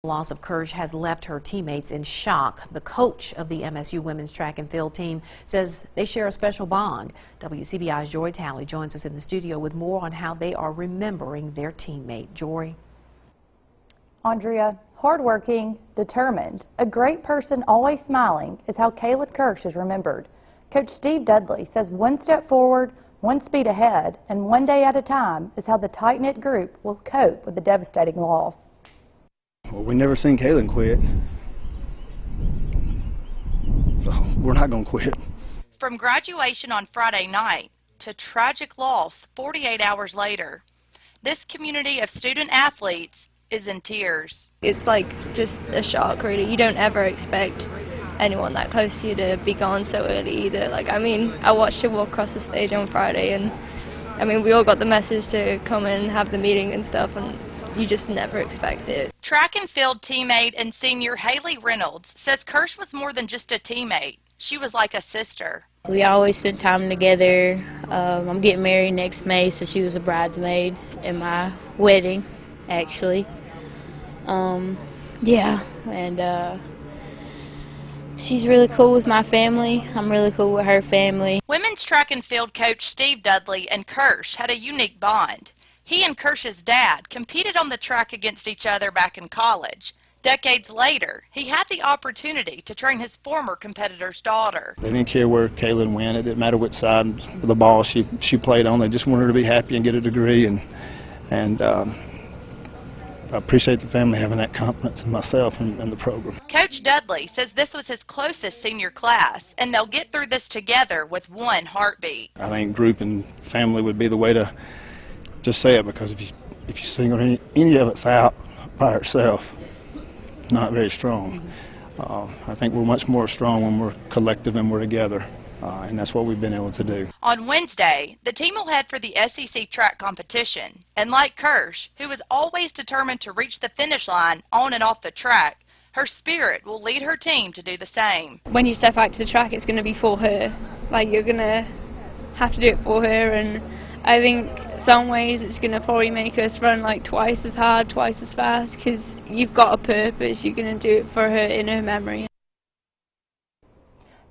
The loss of Kersh has left her teammates in shock. The coach of the MSU women's track and field team says they share a special bond. WCBI's Joy Talley joins us in the studio with more on how they are remembering their teammate. Joy. Andrea, hardworking, determined, a great person always smiling is how Kaylin Kersh is remembered. Coach Steve Dudley says one step forward, one speed ahead, and one day at a time is how the tight-knit group will cope with the devastating loss. Well, we never seen Kaylin quit, so we're not going to quit. From graduation on Friday night to tragic loss 48 hours later, this community of student athletes is in tears. It's like just a shock, really. You don't ever expect anyone that close to you to be gone so early either. I watched her walk across the stage on Friday, and we all got the message to come and have the meeting and stuff, and you just never expect it. Track and field teammate and senior Haley Reynolds says Kersh was more than just a teammate. She was like a sister. We always spent time together. I'm getting married next May, so she was a bridesmaid in my wedding, actually. She's really cool with my family. I'm really cool with her family. Women's track and field coach Steve Dudley and Kersh had a unique bond. He and Kersh's dad competed on the track against each other back in college. Decades later, he had the opportunity to train his former competitor's daughter. They didn't care where Kaylin went. It didn't matter which side of the ball she played on. They just wanted her to be happy and get a degree. And I appreciate the family having that confidence in myself and the program. Coach Dudley says this was his closest senior class, and they'll get through this together with one heartbeat. I think group and family would be the way to just say it, because if you single any of us out by herself, not very strong. I think we're much more strong when we're collective and we're together, and that's what we've been able to do. On Wednesday, the team will head for the SEC track competition, and like Kersh, who is always determined to reach the finish line on and off the track, her spirit will lead her team to do the same. When you step out to the track, it's going to be for her. You're going to have to do it for her, and I think some ways it's going to probably make us run twice as hard, twice as fast, because you've got a purpose. You're going to do it for her in her memory.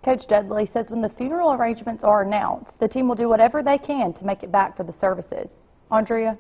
Coach Dudley says when the funeral arrangements are announced, the team will do whatever they can to make it back for the services. Andrea?